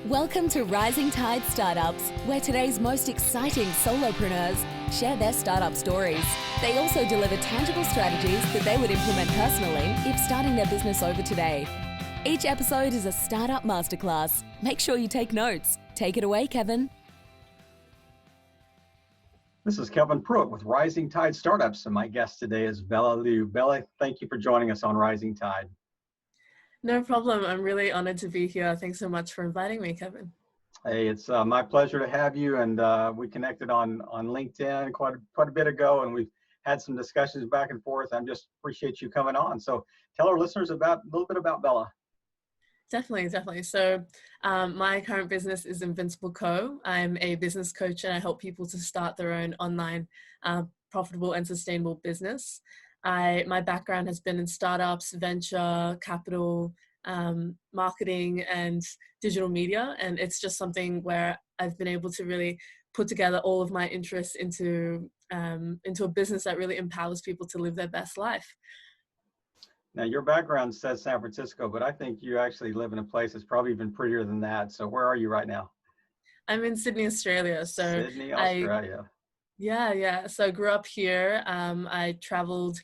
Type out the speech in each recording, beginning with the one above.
Welcome to Rising Tide Startups, where today's most exciting solopreneurs share their startup stories. They also deliver tangible strategies that they would implement personally if starting their business over today. Each episode is a startup masterclass. Make sure you take notes. Take it away, Kevin. This is Kevin Pruitt with Rising Tide Startups, and my guest today is Isabella Liu. Bella, thank you for joining us on Rising Tide. No problem. I'm really honored to be here. Thanks so much for inviting me, Kevin. Hey, it's my pleasure to have you, and we connected on LinkedIn quite a bit ago, and we've had some discussions back and forth. I just appreciate you coming on. So tell our listeners a little bit about Bella. Definitely. So my current business is Invincible Co. I'm a business coach and I help people to start their own online profitable and sustainable business. My background has been in startups, venture, capital, marketing, and digital media. And it's just something where I've been able to really put together all of my interests into a business that really empowers people to live their best life. Now, your background says San Francisco, but I think you actually live in a place that's probably even prettier than that. So where are you right now? I'm in Sydney, Australia. So Sydney, Australia. Yeah. So I grew up here. I traveled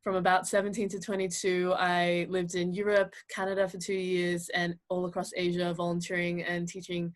from about 17 to 22. I lived in Europe, Canada for 2 years, and all across Asia, volunteering and teaching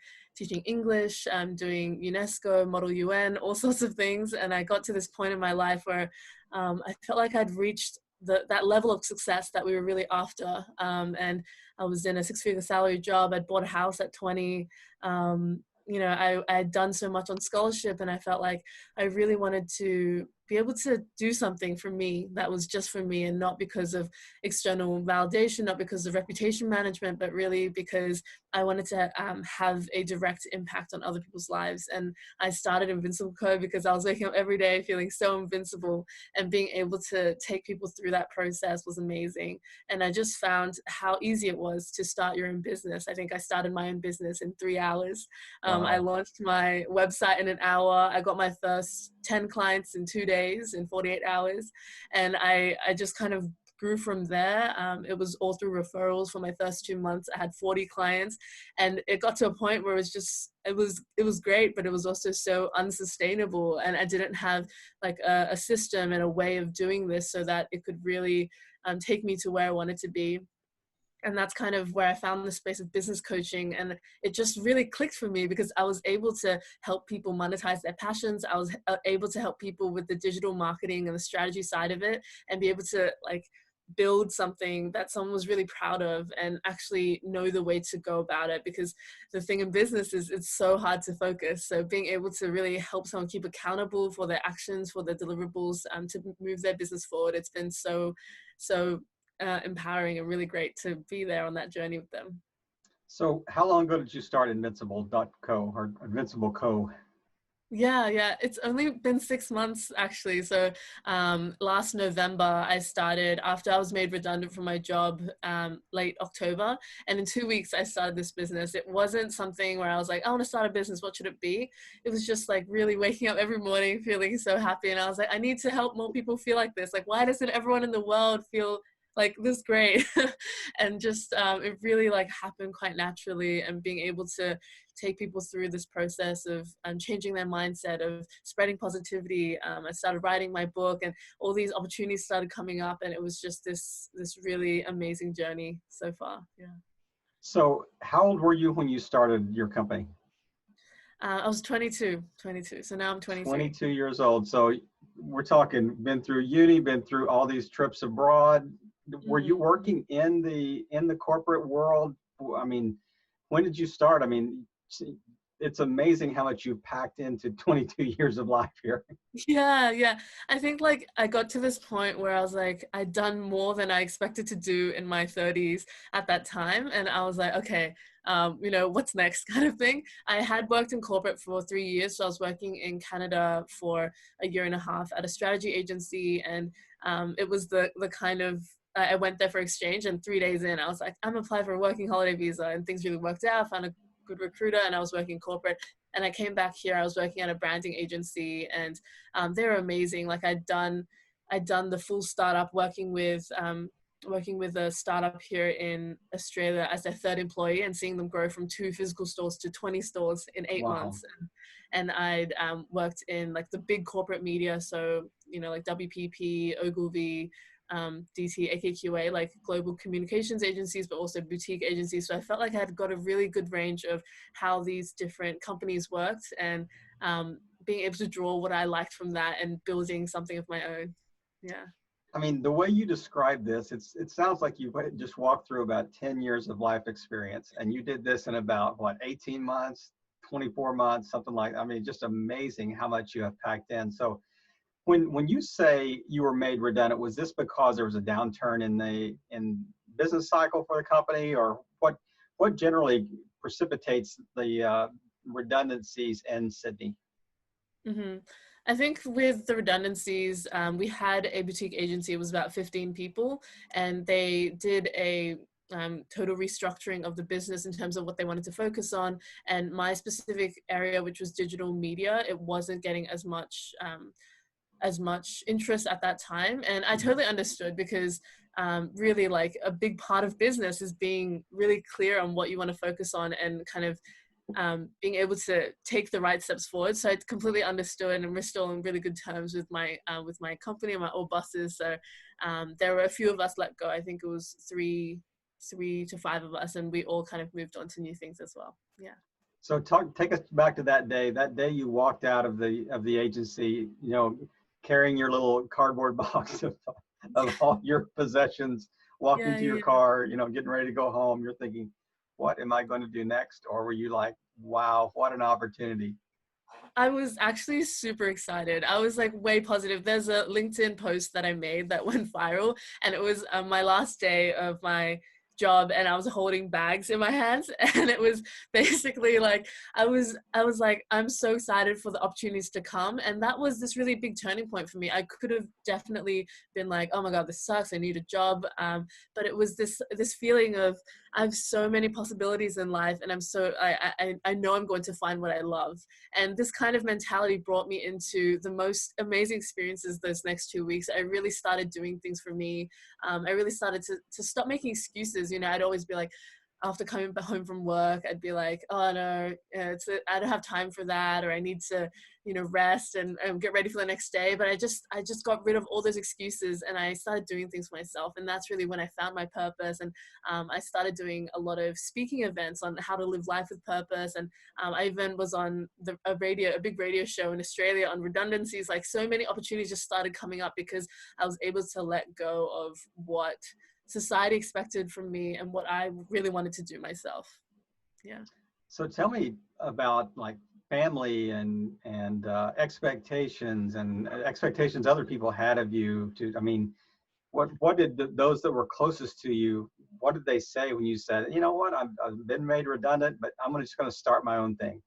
English, doing UNESCO, Model UN, all sorts of things. And I got to this point in my life where I felt like I'd reached that level of success that we were really after. And I was in a 6-figure salary job. I'd bought a house at 20. I had done so much on scholarship, and I felt like I really wanted to be able to do something for me that was just for me, and not because of external validation, not because of reputation management, but really because I wanted to have a direct impact on other people's lives. And I started Invincible Co because I was waking up every day feeling so invincible, and being able to take people through that process was amazing. And I just found how easy it was to start your own business. I think I started my own business in 3 hours. Wow. I launched my website in an hour. I got my first 10 clients in 2 days, in 48 hours. And I just kind of grew from there. It was all through referrals. For my first 2 months, I had 40 clients, and it got to a point where it was great, but it was also so unsustainable. And I didn't have like a system and a way of doing this so that it could really take me to where I wanted to be. And that's kind of where I found the space of business coaching. And it just really clicked for me because I was able to help people monetize their passions. I was able to help people with the digital marketing and the strategy side of it, and be able to like build something that someone was really proud of and actually know the way to go about it. Because the thing in business is it's so hard to focus. So being able to really help someone keep accountable for their actions, for their deliverables, to move their business forward, it's been so empowering and really great to be there on that journey with them. So how long ago did you start Invincible.co or Invincible Co? Yeah. It's only been 6 months actually. So last November I started, after I was made redundant from my job late October. And in 2 weeks I started this business. It wasn't something where I was like, I want to start a business. What should it be? It was just like really waking up every morning feeling so happy. And I was like, I need to help more people feel like this. Like, why doesn't everyone in the world feel like this great? And just it really like happened quite naturally, and being able to take people through this process of changing their mindset, of spreading positivity. I started writing my book, and all these opportunities started coming up, and it was just this really amazing journey so far. Yeah. So how old were you when you started your company? I was 22. So now I'm 23. 22 years old. So we're talking been through uni, been through all these trips abroad. Were you working in the corporate world? I mean, when did you start? I mean, it's amazing how much you've packed into 22 years of life here. Yeah. I think like I got to this point where I was like, I'd done more than I expected to do in my 30s at that time. And I was like, okay, what's next kind of thing. I had worked in corporate for 3 years. So I was working in Canada for a year and a half at a strategy agency. And it was the kind of, I went there for exchange, and 3 days in, I was like, I'm applying for a working holiday visa, and things really worked out. I found a good recruiter, and I was working corporate. And I came back here, I was working at a branding agency, and they were amazing. Like I'd done the full startup, working with working with a startup here in Australia as their third employee and seeing them grow from 2 physical stores to 20 stores in 8 months. Wow. And I'd worked in like the big corporate media, so like WPP, Ogilvy, DT, AKQA, like global communications agencies, but also boutique agencies. So I felt like I had got a really good range of how these different companies worked, and being able to draw what I liked from that and building something of my own. Yeah. I mean, the way you describe this, it sounds like you just walked through about 10 years of life experience, and you did this in about, what, 18 months, 24 months, something like, I mean, just amazing how much you have packed in. So when you say you were made redundant, was this because there was a downturn in business cycle for the company, or what generally precipitates the redundancies in Sydney? Mm-hmm. I think with the redundancies, we had a boutique agency. It was about 15 people, and they did a total restructuring of the business in terms of what they wanted to focus on. And my specific area, which was digital media, it wasn't getting as much interest at that time. And I totally understood, because really, like, a big part of business is being really clear on what you want to focus on and kind of being able to take the right steps forward. So I completely understood, and we're still on really good terms with my company and my old bosses. So there were a few of us let go. I think it was three to five of us, and we all kind of moved on to new things as well. Yeah. So take us back to that day. That day you walked out of the agency, carrying your little cardboard box of all your possessions, walking to your car, getting ready to go home. You're thinking, what am I going to do next? Or were you like, wow, what an opportunity? I was actually super excited. I was like way positive. There's a LinkedIn post that I made that went viral, and it was my last day of my job, and I was holding bags in my hands, and it was basically like I was like, I'm so excited for the opportunities to come. And that was this really big turning point for me. I could have definitely been like, oh my god, this sucks, I need a job, but it was this feeling of, I have so many possibilities in life, and I know I'm going to find what I love. And this kind of mentality brought me into the most amazing experiences those next 2 weeks. I really started doing things for me. I really started to stop making excuses. I'd always be like, after coming home from work, I'd be like, oh no, I don't have time for that, or I need to, rest and get ready for the next day. But I just got rid of all those excuses, and I started doing things for myself. And that's really when I found my purpose. And I started doing a lot of speaking events on how to live life with purpose. And I even was on a big radio show in Australia on redundancies. Like, so many opportunities just started coming up because I was able to let go of what society expected from me and what I really wanted to do myself. Yeah. So tell me about, like, family and expectations other people had of you. What did those that were closest to you, what did they say when you said, you know what, I've been made redundant, but I'm just going to start my own thing?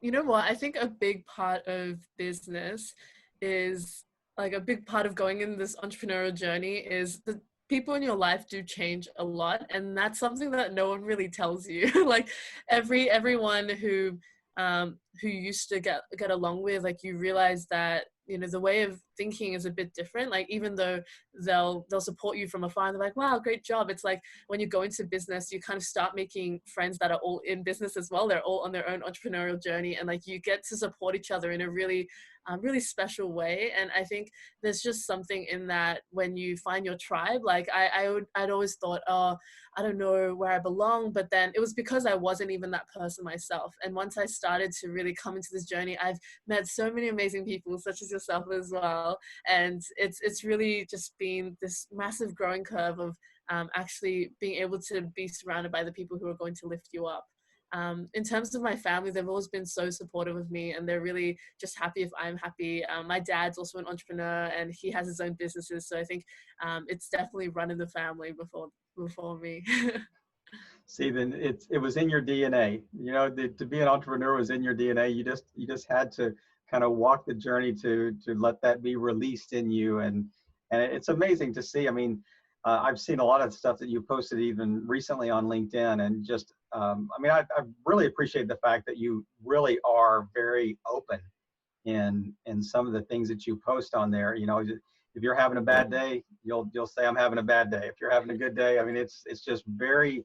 You know what? I think a big part of business is, like, a big part of going in this entrepreneurial journey is the people in your life do change a lot. And that's something that no one really tells you. Like, everyone who used to get along with, like, you realize that, the way of thinking is a bit different. Like, even though they'll support you from afar and they're like, wow, great job. It's like, when you go into business, you kind of start making friends that are all in business as well. They're all on their own entrepreneurial journey, and like, you get to support each other in a really special way. And I think there's just something in that when you find your tribe. Like, I'd always thought, oh, I don't know where I belong, but then it was because I wasn't even that person myself. And once I started to really come into this journey, I've met so many amazing people, such as yourself as well. And it's really just been this massive growing curve of actually being able to be surrounded by the people who are going to lift you up. In terms of my family, they've always been so supportive of me, and they're really just happy if I'm happy. My dad's also an entrepreneur, and he has his own businesses. So I think it's definitely run in the family before me. See, then it was in your DNA. To be an entrepreneur was in your DNA. You just had to kind of walk the journey to let that be released in you, and it's amazing to see. I mean, I've seen a lot of stuff that you posted even recently on LinkedIn, and just I really appreciate the fact that you really are very open in some of the things that you post on there. You know, if you're having a bad day, you'll say I'm having a bad day. If you're having a good day, I mean, it's just very,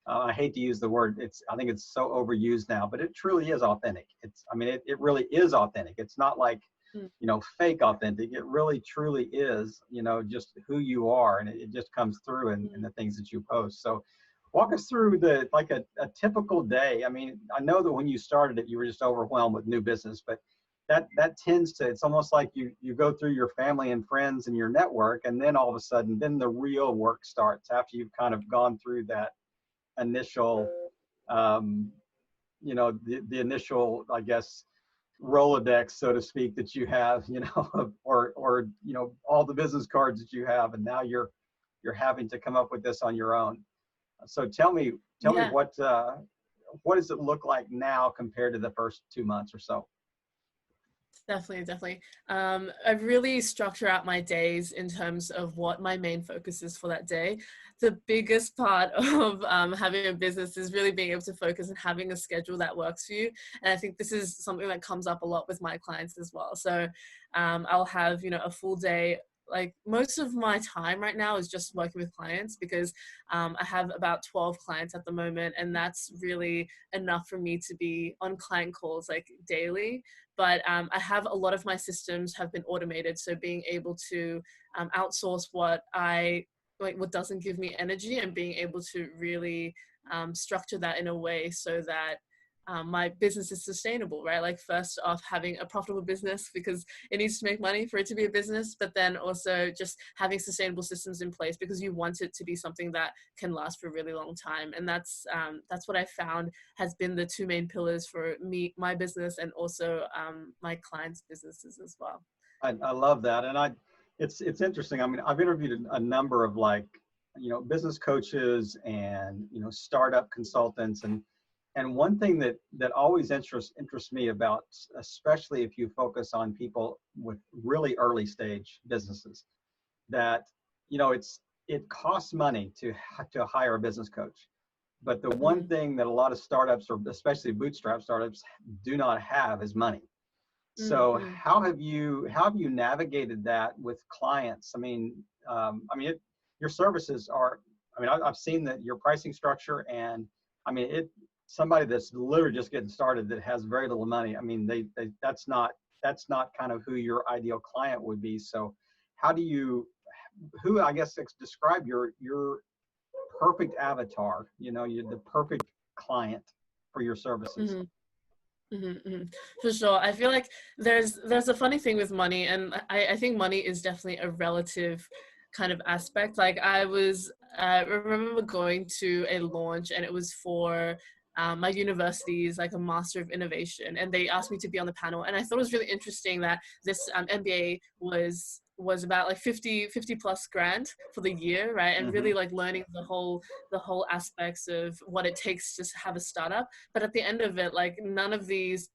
I hate to use the word, I think it's so overused now, but it truly is authentic. I mean, it really is authentic. It's not like, you know, fake authentic. It really truly is, you know, just who you are, and it just comes through in the things that you post. So walk us through like a typical day. I mean, I know that when you started it, you were just overwhelmed with new business, but that tends to, it's almost like you go through your family and friends and your network, and then all of a sudden, then the real work starts after you've kind of gone through that initial, you know, the initial, I guess, Rolodex, so to speak, that you have, you know, or you know, all the business cards that you have, and now you're having to come up with this on your own. So tell me what does it look like now compared to the first 2 months or so? Definitely. I really structure out my days in terms of what my main focus is for that day. The biggest part of having a business is really being able to focus and having a schedule that works for you. And I think this is something that comes up a lot with my clients as well. So I'll have, you know, a full day. Like most of my time right now is just working with clients because I have about 12 clients at the moment, and that's really enough for me to be on client calls like daily. But I have a lot of my systems have been automated, so being able to outsource what doesn't give me energy, and being able to really structure that in a way so that my business is sustainable, right? Like first off, having a profitable business because it needs to make money for it to be a business, but then also just having sustainable systems in place because you want it to be something that can last for a really long time. And that's what I found has been the two main pillars for me, my business, and also my clients' businesses as well. I love that. And it's interesting. I mean, I've interviewed a number of, like, you know, business coaches and, you know, startup consultants, and one thing that always interests me about, especially if you focus on people with really early stage businesses, that, you know, it costs money to hire a business coach. But the one thing that a lot of startups, or especially bootstrap startups, do not have is money. So how have you navigated that with clients? I mean, your services are, I mean, I've seen that your pricing structure, and I mean, somebody that's literally just getting started that has very little money, I mean, that's not kind of who your ideal client would be. So who, I guess, describe your perfect avatar, you know, the perfect client for your services? For sure. I feel like there's a funny thing with money, and I think money is definitely a relative kind of aspect. Like I remember going to a launch, and it was for my university's like a Master of Innovation, and they asked me to be on the panel, and I thought it was really interesting that this MBA was about like 50 plus grand for the year, right? And really like learning the whole aspects of what it takes to have a startup. But at the end of it, like none of these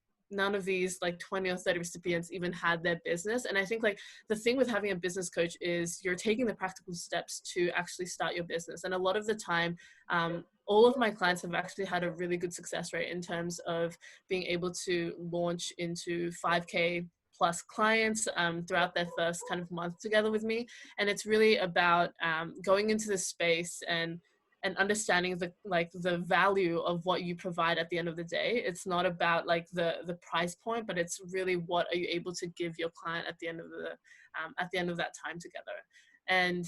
like 20 or 30 recipients even had their business. And I think like the thing with having a business coach is you're taking the practical steps to actually start your business. And a lot of the time, all of my clients have actually had a really good success rate in terms of being able to launch into 5K plus clients throughout their first kind of month together with me. And it's really about going into the space and understanding the value of what you provide at the end of the day. It's not about like the price point, but it's really what are you able to give your client at the end of that time together. And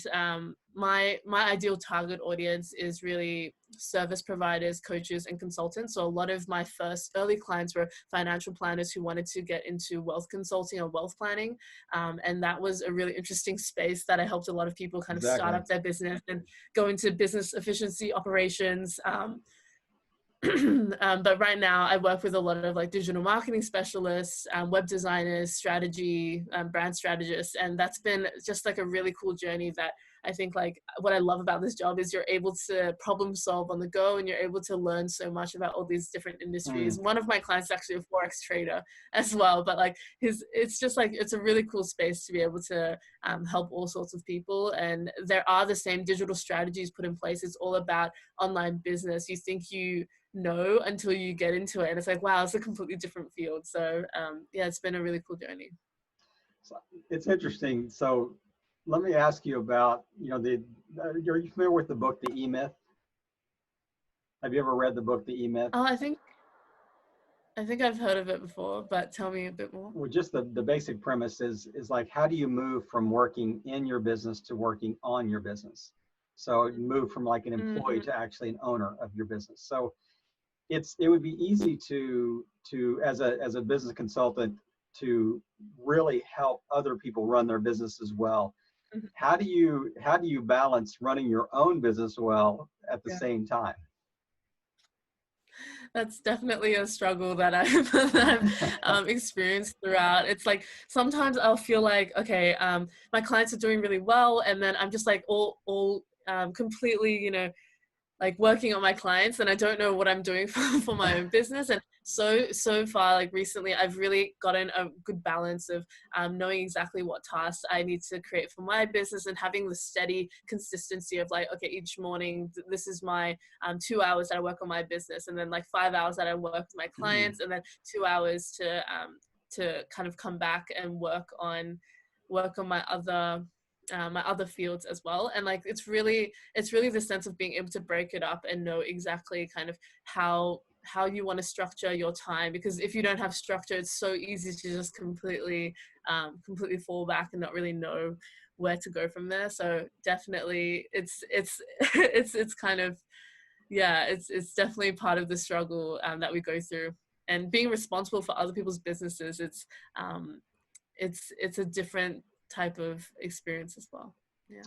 my ideal target audience is really service providers, coaches, and consultants. So a lot of my first early clients were financial planners who wanted to get into wealth consulting or wealth planning. And that was a really interesting space that I helped a lot of people kind of start up their business and go into business efficiency operations. But right now I work with a lot of like digital marketing specialists, web designers, strategy, brand strategists. And that's been just like a really cool journey that I think like what I love about this job is you're able to problem solve on the go, and you're able to learn so much about all these different industries. One of my clients is actually a Forex trader as well, but like it's just like, it's a really cool space to be able to help all sorts of people. And there are the same digital strategies put in place. It's all about online business. You think you know until you get into it, and it's like, wow, it's a completely different field. So yeah, it's been a really cool journey. So it's interesting. So let me ask you about, are you familiar with the book, The E-Myth? Have you ever read the book, The E-Myth? Oh, I think I've heard of it before, but tell me a bit more. Well, just the basic premise is like, how do you move from working in your business to working on your business? So you move from like an employee to actually an owner of your business. So it would be easy to as a business consultant to really help other people run their business as well. How do you balance running your own business well at the same time? That's definitely a struggle that I've experienced throughout. It's like sometimes I'll feel like, okay, my clients are doing really well, and then I'm just like all completely, like working on my clients, and I don't know what I'm doing for my own business. And so far, like recently, I've really gotten a good balance of knowing exactly what tasks I need to create for my business, and having the steady consistency of like, okay, each morning, this is my 2 hours that I work on my business, and then like 5 hours that I work with my clients, and then 2 hours to kind of come back and work on my other fields as well. And like it's really the sense of being able to break it up and know exactly kind of how you want to structure your time, because if you don't have structure, it's so easy to just completely fall back and not really know where to go from there. So definitely it's kind of, yeah, it's definitely part of the struggle that we go through. And being responsible for other people's businesses, it's a different type of experience as well. Yeah.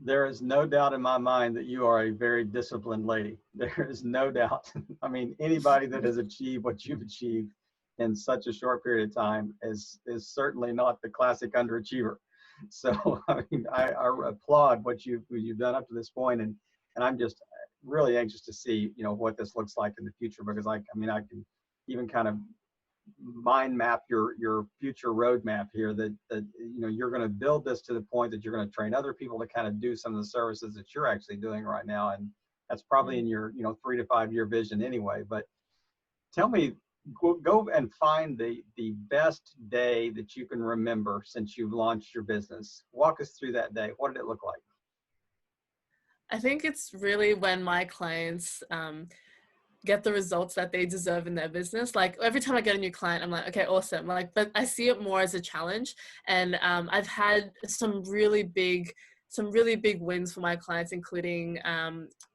There is no doubt in my mind that you are a very disciplined lady. There is no doubt. I mean, anybody that has achieved what you've achieved in such a short period of time is certainly not the classic underachiever. So I mean, I applaud what you've done up to this point, and I'm just really anxious to see what this looks like in the future, because I can even kind of mind map your future roadmap here, that you're going to build this to the point that you're going to train other people to kind of do some of the services that you're actually doing right now, and that's probably in your 3 to 5 year vision anyway. But tell me, go and find the best day that you can remember since you've launched your business. Walk us through that day. What did it look like? I think it's really when my clients get the results that they deserve in their business. Like every time I get a new client, I'm like, okay, awesome. Like, but I see it more as a challenge. And I've had some really big wins for my clients, including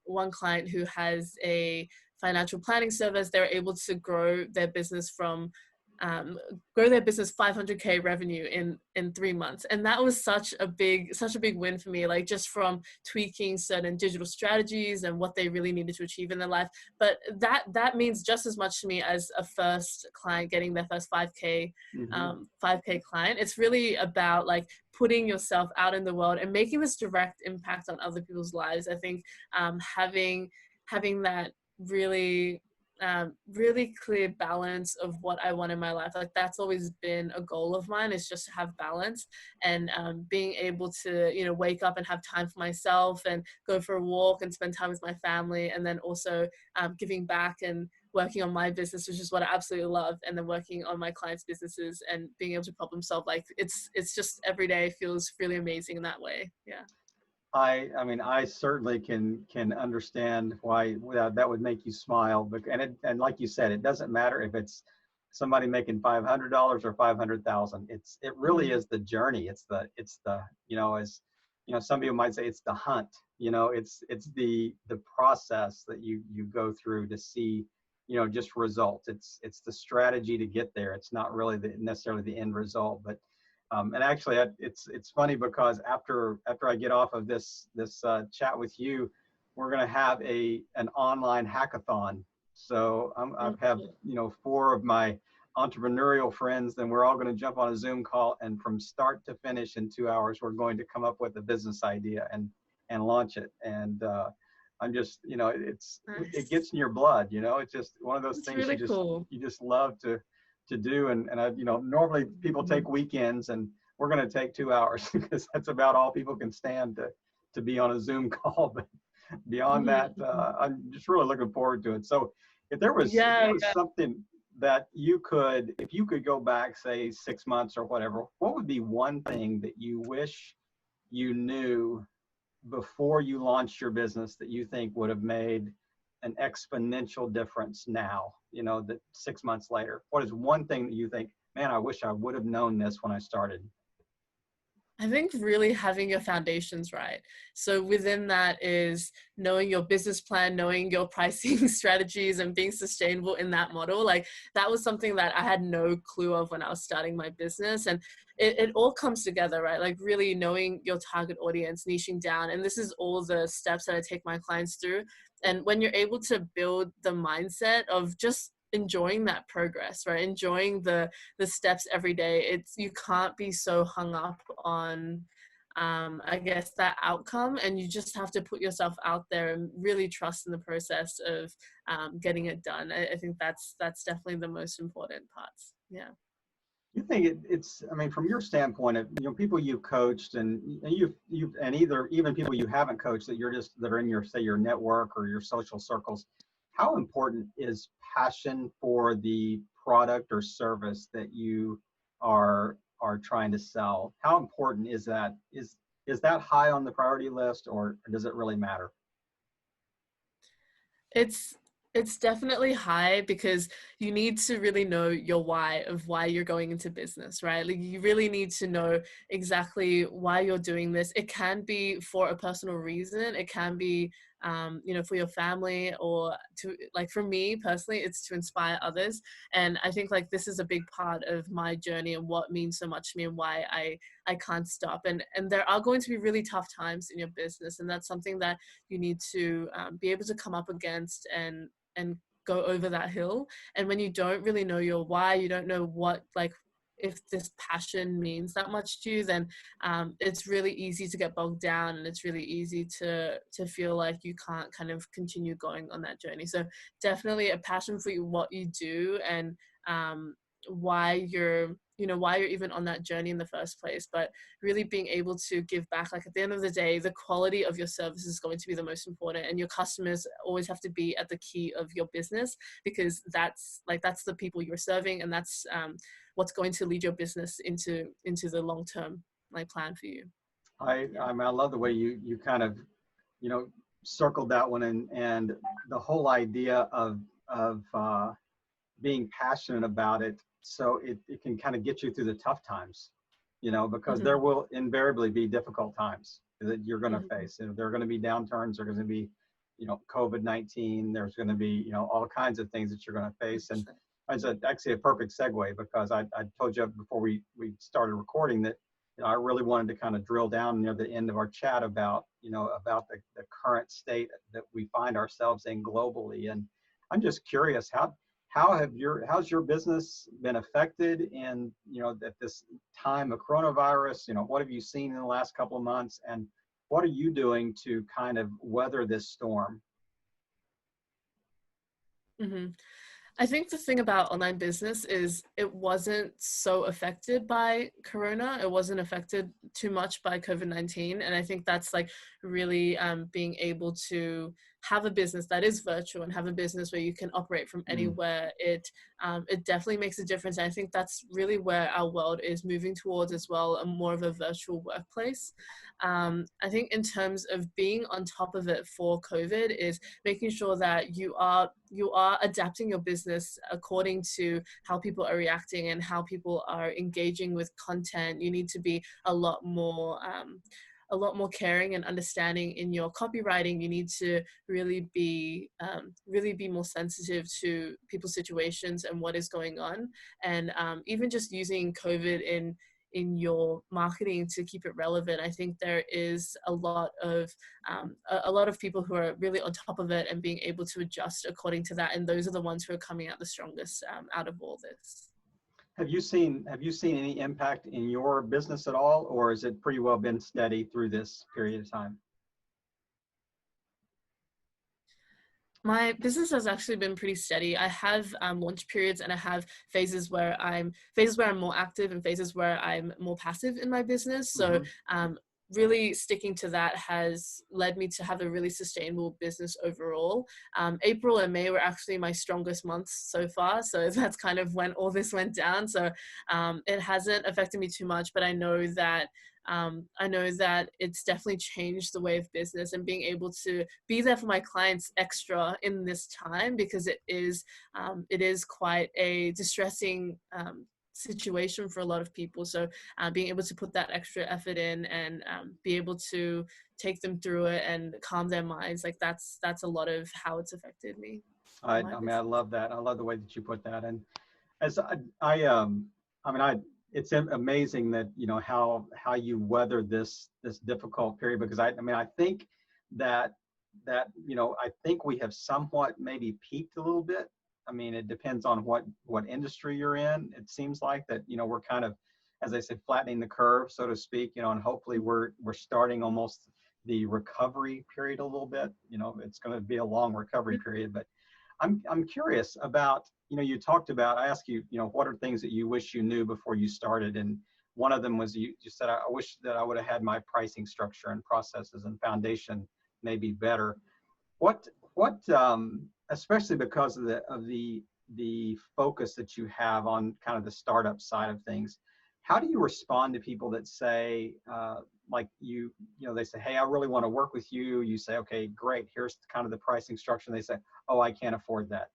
one client who has a financial planning service. They're able to grow their business 500K revenue in 3 months. And that was such a big win for me, like just from tweaking certain digital strategies and what they really needed to achieve in their life. But that means just as much to me as a first client getting their first 5K 5K client. It's really about like putting yourself out in the world and making this direct impact on other people's lives. I think having that really clear balance of what I want in my life, like that's always been a goal of mine, is just to have balance, and being able to wake up and have time for myself and go for a walk and spend time with my family, and then also giving back and working on my business, which is what I absolutely love, and then working on my clients' businesses and being able to problem solve. Like it's just every day feels really amazing in that way. Yeah. I mean, I certainly can understand why that would make you smile. And like you said, it doesn't matter if it's somebody making $500 or 500,000. It really is the journey. It's the as some people might say, it's the hunt. It's the process that you go through to see just results. It's the strategy to get there. It's not really necessarily the end result, but. And actually, it's funny because after I get off of this chat with you, we're going to have an online hackathon. So I have 4 of my entrepreneurial friends, then we're all going to jump on a Zoom call, and from start to finish in 2 hours, we're going to come up with a business idea. And and launch it. And I'm just, it Nice. gets in your blood, it's just one of those It's things really cool. you just love to do. And I, normally people take weekends, and we're going to take 2 hours because that's about all people can stand to be on a Zoom call. But beyond that, I'm just really looking forward to it. So if there was Yeah, something that if you could go back, say 6 months or whatever, what would be one thing that you wish you knew before you launched your business that you think would have made an exponential difference now, that 6 months later? What is one thing that you think, man, I wish I would have known this when I started? I think really having your foundations right. So within that is knowing your business plan, knowing your pricing strategies, and being sustainable in that model. Like that was something that I had no clue of when I was starting my business. And it all comes together, right? Like really knowing your target audience, niching down. And this is all the steps that I take my clients through. And when you're able to build the mindset of just enjoying that progress, right? Enjoying the steps every day. You can't be so hung up on I guess that outcome, and you just have to put yourself out there and really trust in the process of getting it done. I think that's definitely the most important parts. Yeah. You think it's, I mean, from your standpoint of, people you've coached and you've and even people you haven't coached that that are in your, say, your network or your social circles, how important is passion for the product or service that you are trying to sell? How important is that? Is that high on the priority list, or does it really matter? It's it's definitely high because you need to really know your why of why you're going into business, right? Like you really need to know exactly why you're doing this. It can be for a personal reason. It can be for your family, or to, like for me personally, it's to inspire others. And I think like this is a big part of my journey and what means so much to me and why I can't stop. And there are going to be really tough times in your business, and that's something that you need to be able to come up against and go over that hill. And when you don't really know your why, you don't know what, like, if this passion means that much to you, then it's really easy to get bogged down, and it's really easy to feel like you can't kind of continue going on that journey. So definitely a passion for what you do, and why you're why you're even on that journey in the first place. But really being able to give back, like at the end of the day, the quality of your service is going to be the most important, and your customers always have to be at the key of your business, because that's the people you're serving, and that's what's going to lead your business into the long term like plan for you. I love the way you kind of, circled that one, and the whole idea of being passionate about it, so it can kind of get you through the tough times, because there will invariably be difficult times that you're going to face. There are going to be downturns. There are going to be, COVID-19. There's going to be, all kinds of things that you're going to face. And it's actually a perfect segue, because I told you before we started recording that, I really wanted to kind of drill down near the end of our chat about, about the current state that we find ourselves in globally. And I'm just curious, how's your business been affected in, at this time of coronavirus? What have you seen in the last couple of months, and what are you doing to kind of weather this storm? Mm-hmm. I think the thing about online business is it wasn't so affected by Corona. It wasn't affected too much by COVID-19. And I think that's like really being able to have a business that is virtual and have a business where you can operate from anywhere. It definitely makes a difference. And I think that's really where our world is moving towards as well, a more of a virtual workplace. I think in terms of being on top of it for COVID is making sure that you are adapting your business according to how people are reacting and how people are engaging with content. You need to be a lot more caring and understanding in your copywriting. You need to really be more sensitive to people's situations and what is going on, and even just using COVID in your marketing to keep it relevant. I think there is a lot of people who are really on top of it and being able to adjust according to that, and those are the ones who are coming out the strongest out of all this. Have you seen any impact in your business at all, or has it pretty well been steady through this period of time? My business has actually been pretty steady. I have launch periods, and I have phases where I'm more active and phases where I'm more passive in my business. So Hmm. really sticking to that has led me to have a really sustainable business overall. April and May were actually my strongest months so far. So that's kind of when all this went down. So it hasn't affected me too much, but I know that it's definitely changed the way of business, and being able to be there for my clients extra in this time, because it is quite a distressing situation for a lot of people. So being able to put that extra effort in, and be able to take them through it and calm their minds, like that's a lot of how it's affected me I, in my I mean, I business. love that. I love the way that you put that. And as I mean, it's amazing that, how you weathered this difficult period, because I mean, I think that, I think we have somewhat maybe peaked a little bit. I mean, it depends on what industry you're in. It seems like that, we're kind of, as I say, flattening the curve, so to speak, and hopefully we're starting almost the recovery period a little bit. It's going to be a long recovery period, but I'm curious about, you talked about, I asked you, what are things that you wish you knew before you started? And one of them was you said, I wish that I would have had my pricing structure and processes and foundation maybe better. What, especially because of the focus that you have on kind of the startup side of things, how do you respond to people that say, like they say, hey, I really want to work with you. You say, okay, great. Here's kind of the pricing structure. And they say, oh, I can't afford that.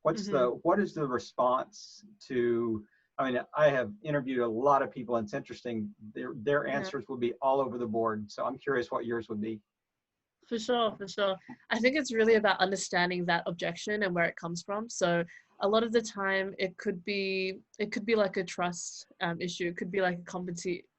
Hmm. What is the response to, I mean, I have interviewed a lot of people, and it's interesting. Their Yeah. answers would be all over the board. So I'm curious what yours would be. For sure, for sure. I think it's really about understanding that objection and where it comes from. So a lot of the time it could be like a trust issue. It could be like a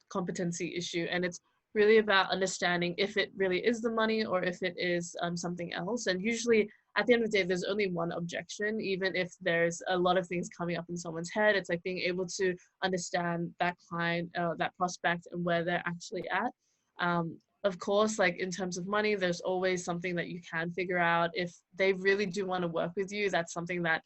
competency issue, and it's really about understanding if it really is the money or if it is something else. And usually at the end of the day, there's only one objection, even if there's a lot of things coming up in someone's head. It's like being able to understand that client, that prospect, and where they're actually at. Of course, like in terms of money, there's always something that you can figure out. If they really do want to work with you, that's something that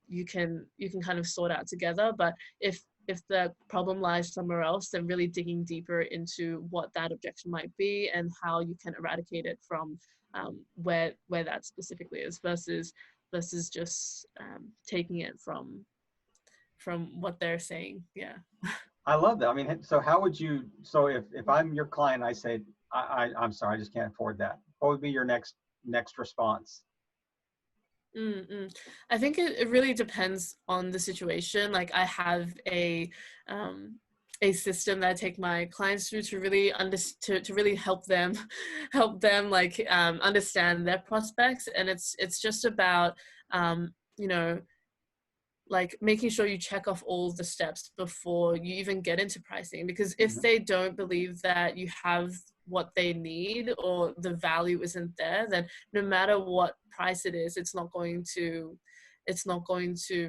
you can kind of sort out together. But if the problem lies somewhere else, then really digging deeper into what that objection might be and how you can eradicate it from where that specifically is, versus just taking it from what they're saying. Yeah. I love that. I mean, so how would you, so if I'm your client, I say, I'm sorry, I just can't afford that. What would be your next response? Mm-mm. I think it really depends on the situation. Like I have um, a system that I take my clients through to really to really help them help them like understand their prospects, and it's just about you know, like making sure you check off all the steps before you even get into pricing, because if Mhm. they don't believe that you have what they need or the value isn't there, then no matter what price it is, it's not going to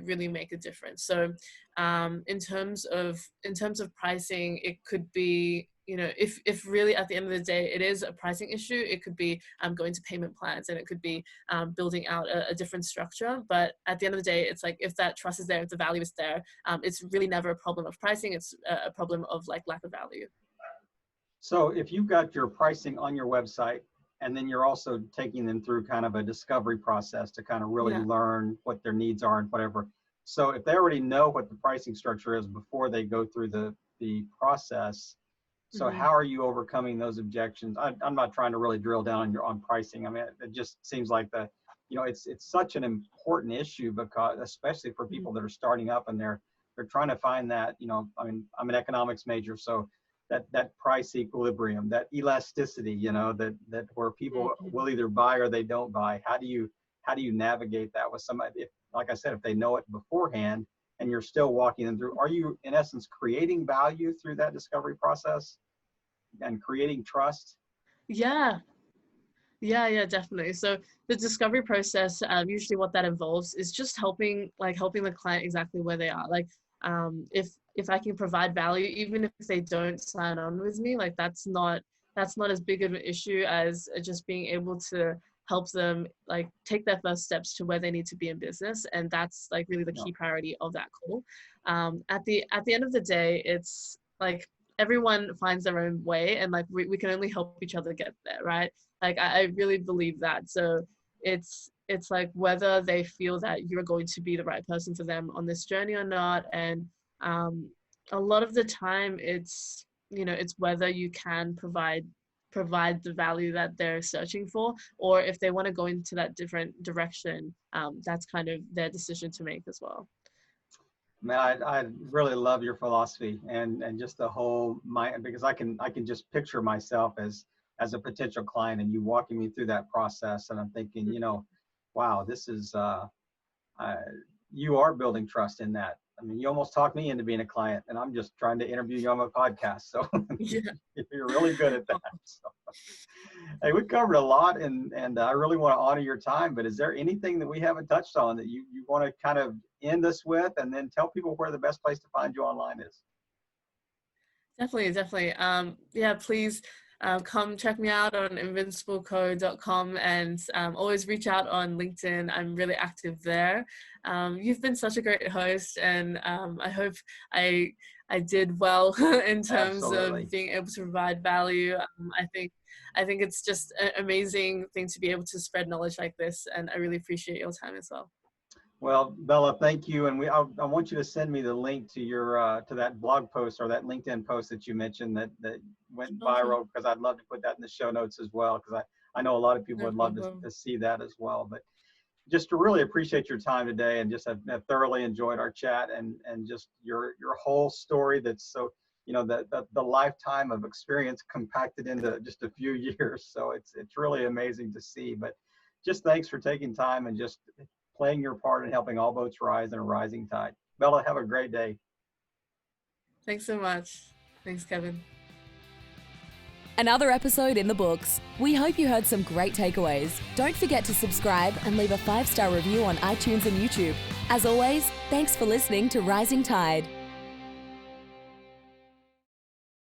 really make a difference. So in terms of pricing, it could be, you know, if really at the end of the day it is a pricing issue, it could be going to payment plans, and it could be building out a different structure. But at the end of the day, it's like if that trust is there, if the value is there, it's really never a problem of pricing. It's a problem of like lack of value. So if you've got your pricing on your website, and then you're also taking them through kind of a discovery process to kind of really Yeah. learn what their needs are and whatever. So if they already know what the pricing structure is before they go through the process, so Hmm. how are you overcoming those objections? I'm not trying to really drill down on pricing. I mean, it just seems like it's such an important issue, because especially for Hmm. people that are starting up and they're trying to find that, I mean, I'm an economics major, so that price equilibrium, that elasticity, that where people Hmm. will either buy or they don't buy. How do you navigate that with somebody? If, like I said, if they know it beforehand and you're still walking them through, are you in essence creating value through that discovery process and creating trust? Yeah. Yeah, definitely. So the discovery process, usually what that involves is just helping the client exactly where they are. Like, if I can provide value, even if they don't sign on with me, like that's not as big of an issue as just being able to help them like take their first steps to where they need to be in business. And that's like really the key priority of that call. At the end of the day, it's like everyone finds their own way, and like we can only help each other get there, right? Like I really believe that. So it's like whether they feel that you're going to be the right person for them on this journey or not. And a lot of the time it's, you know, it's whether you can provide the value that they're searching for, or if they want to go into that different direction, that's kind of their decision to make as well. Man, I really love your philosophy and just the whole because I can just picture myself as a potential client and you walking me through that process, and I'm thinking, you know, wow, this is you are building trust in that. I mean, you almost talked me into being a client, and I'm just trying to interview you on my podcast. So you're really good at that. So, hey, we covered a lot, and I really want to honor your time. But is there anything that we haven't touched on that you want to kind of end us with, and then tell people where the best place to find you online is? Definitely. Yeah, please come check me out on invincibleco.com, and always reach out on LinkedIn. I'm really active there. You've been such a great host, and I hope I did well in terms of being able to provide value. I think it's just an amazing thing to be able to spread knowledge like this, and I really appreciate your time as well. Well, Bella, thank you. And I want you to send me the link to your to that blog post or that LinkedIn post that you mentioned that went viral, because I'd love to put that in the show notes as well, because I know a lot of people would love to see that as well. But just to really appreciate your time today, and just have thoroughly enjoyed our chat, and just your whole story that's so, you know, the lifetime of experience compacted into just a few years. So it's really amazing to see. But just thanks for taking time and just playing your part in helping all boats rise in a rising tide. Bella, have a great day. Thanks so much. Thanks, Kevin. Another episode in the books. We hope you heard some great takeaways. Don't forget to subscribe and leave a 5-star review on iTunes and YouTube. As always, thanks for listening to Rising Tide.